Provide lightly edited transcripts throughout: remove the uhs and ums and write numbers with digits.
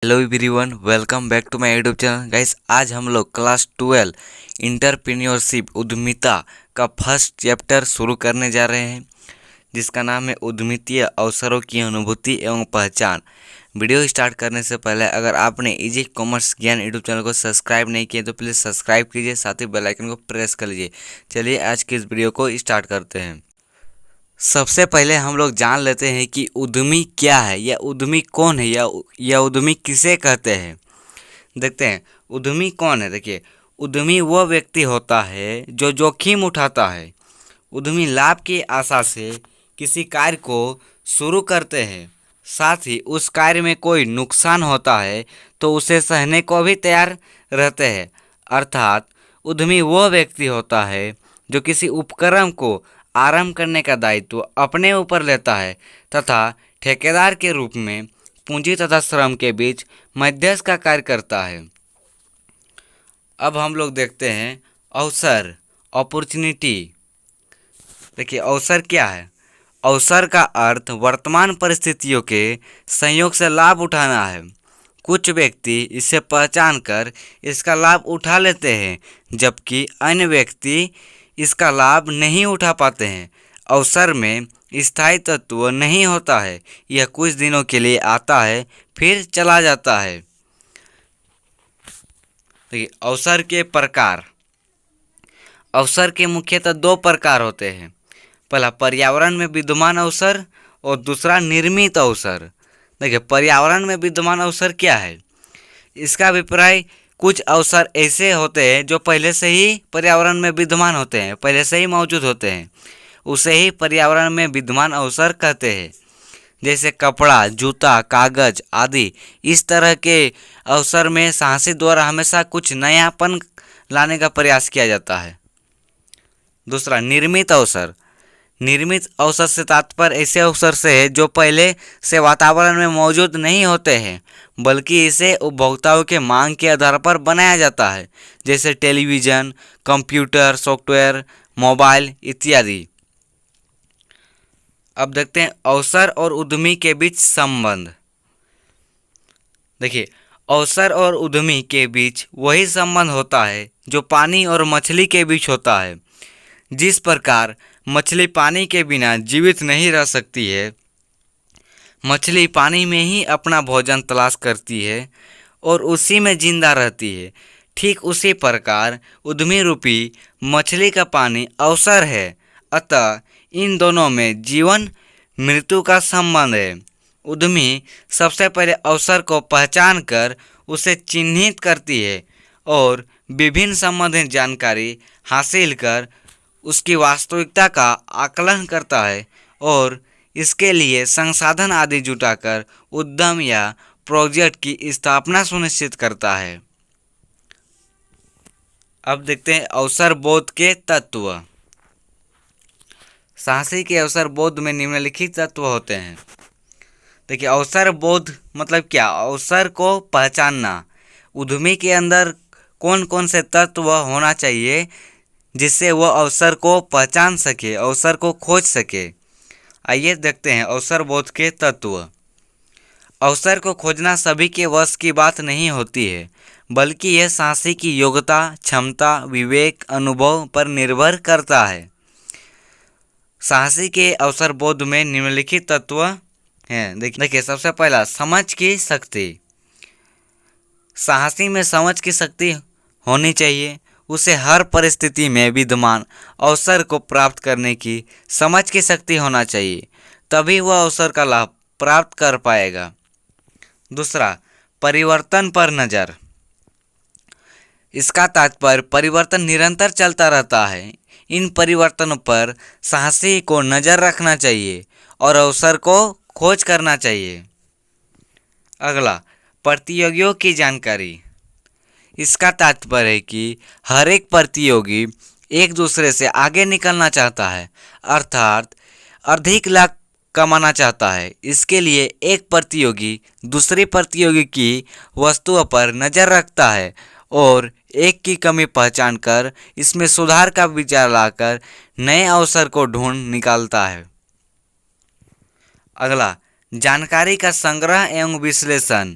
Hello everyone, welcome back to my YouTube channel. Guys, आज हम लोग क्लास 12 इंटरप्रेन्योरशिप उद्यमिता का फर्स्ट चैप्टर शुरू करने जा रहे हैं, जिसका नाम है उद्यमितीय अवसरों की अनुभूति एवं पहचान। वीडियो स्टार्ट करने से पहले अगर आपने इजी कॉमर्स ज्ञान यूट्यूब चैनल को सब्सक्राइब नहीं किया तो प्लीज़ सब्सक्राइब कीजिए, साथ ही बेल आइकन को प्रेस कर लीजिए। चलिए आज की इस वीडियो को स्टार्ट करते हैं। सबसे पहले हम लोग जान लेते हैं कि उद्यमी क्या है या उद्यमी कौन है या उद्यमी किसे कहते हैं। देखते हैं उद्यमी कौन है। देखिए, उद्यमी वह व्यक्ति होता है जो जोखिम उठाता है। उद्यमी लाभ की आशा से किसी कार्य को शुरू करते हैं, साथ ही उस कार्य में कोई नुकसान होता है तो उसे सहने को भी तैयार रहते हैं। अर्थात उद्यमी वह व्यक्ति होता है जो किसी उपक्रम को आरंभ करने का दायित्व अपने ऊपर लेता है तथा ठेकेदार के रूप में पूंजी तथा श्रम के बीच मध्यस्थ का कार्य करता है। अब हम लोग देखते हैं अवसर, अपॉर्चुनिटी। देखिए, अवसर क्या है। अवसर का अर्थ वर्तमान परिस्थितियों के संयोग से लाभ उठाना है। कुछ व्यक्ति इसे पहचान कर इसका लाभ उठा लेते हैं, जबकि अन्य व्यक्ति इसका लाभ नहीं उठा पाते हैं। अवसर में स्थायी तत्व नहीं होता है, यह कुछ दिनों के लिए आता है फिर चला जाता है। देखिए, अवसर के प्रकार। अवसर के मुख्यतः दो प्रकार होते हैं। पहला पर्यावरण में विद्यमान अवसर और दूसरा निर्मित अवसर। देखिए, पर्यावरण में विद्यमान अवसर क्या है। इसका अभिप्राय कुछ अवसर ऐसे होते हैं जो पहले से ही पर्यावरण में विद्यमान होते हैं, पहले से ही मौजूद होते हैं, उसे ही पर्यावरण में विद्यमान अवसर कहते हैं। जैसे कपड़ा, जूता, कागज आदि। इस तरह के अवसर में साहसी द्वारा हमेशा कुछ नयापन लाने का प्रयास किया जाता है। दूसरा, निर्मित अवसर। निर्मित अवसर से तात्पर्य ऐसे अवसर से है जो पहले से वातावरण में मौजूद नहीं होते हैं, बल्कि इसे उपभोक्ताओं के मांग के आधार पर बनाया जाता है, जैसे टेलीविज़न, कंप्यूटर, सॉफ्टवेयर, मोबाइल इत्यादि। अब देखते हैं अवसर और उद्यमी के बीच संबंध। देखिए, अवसर और उद्यमी के बीच वही संबंध होता है जो पानी और मछली के बीच होता है। जिस प्रकार मछली पानी के बिना जीवित नहीं रह सकती है, मछली पानी में ही अपना भोजन तलाश करती है और उसी में जिंदा रहती है, ठीक उसी प्रकार उद्यमी रूपी मछली का पानी अवसर है। अतः इन दोनों में जीवन मृत्यु का संबंध है। उद्यमी सबसे पहले अवसर को पहचान कर उसे चिन्हित करती है और विभिन्न संबंधित जानकारी हासिल कर उसकी वास्तविकता का आकलन करता है और इसके लिए संसाधन आदि जुटाकर उद्यम या प्रोजेक्ट की स्थापना सुनिश्चित करता है। अब देखते हैं अवसर बोध के तत्व। साहसी के अवसर बोध में निम्नलिखित तत्व होते हैं। देखिए, अवसर बोध मतलब क्या। अवसर को पहचानना। उद्यमी के अंदर कौन कौन से तत्व होना चाहिए जिससे वह अवसर को पहचान सके, अवसर को खोज सके। आइए देखते हैं अवसर बोध के तत्व। अवसर को खोजना सभी के वश की बात नहीं होती है, बल्कि यह साहसी की योग्यता, क्षमता, विवेक, अनुभव पर निर्भर करता है। साहसी के अवसर बोध में निम्नलिखित तत्व हैं। देखिए, सबसे पहला समझ की शक्ति। साहसी में समझ की शक्ति होनी चाहिए। उसे हर परिस्थिति में विद्यमान अवसर को प्राप्त करने की समझ की शक्ति होना चाहिए, तभी वह अवसर का लाभ प्राप्त कर पाएगा। दूसरा, परिवर्तन पर नज़र। इसका तात्पर्य परिवर्तन निरंतर चलता रहता है। इन परिवर्तनों पर साहसी को नज़र रखना चाहिए और अवसर को खोज करना चाहिए। अगला, प्रतियोगियों की जानकारी। इसका तात्पर्य है कि हर एक प्रतियोगी एक दूसरे से आगे निकलना चाहता है, अर्थात अधिक लाभ कमाना चाहता है। इसके लिए एक प्रतियोगी दूसरे प्रतियोगी की वस्तुओं पर नज़र रखता है और एक की कमी पहचान कर इसमें सुधार का विचार लाकर नए अवसर को ढूंढ निकालता है। अगला, जानकारी का संग्रह एवं विश्लेषण।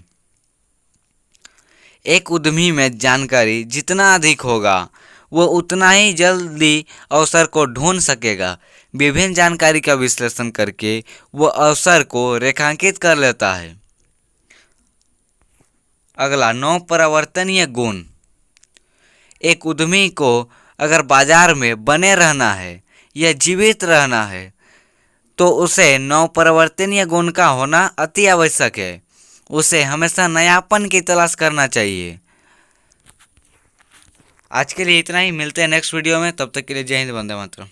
एक उद्यमी में जानकारी जितना अधिक होगा वो उतना ही जल्दी अवसर को ढूंढ सकेगा। विभिन्न जानकारी का विश्लेषण करके वो अवसर को रेखांकित कर लेता है। अगला, 9 परिवर्तनीय गुण। एक उद्यमी को अगर बाजार में बने रहना है या जीवित रहना है तो उसे 9 परिवर्तनीय गुण का होना अति आवश्यक है। उसे हमेशा नयापन की तलाश करना चाहिए। आज के लिए इतना ही, मिलते हैं नेक्स्ट वीडियो में। तब तक के लिए जय हिंद, वंदे मातरम।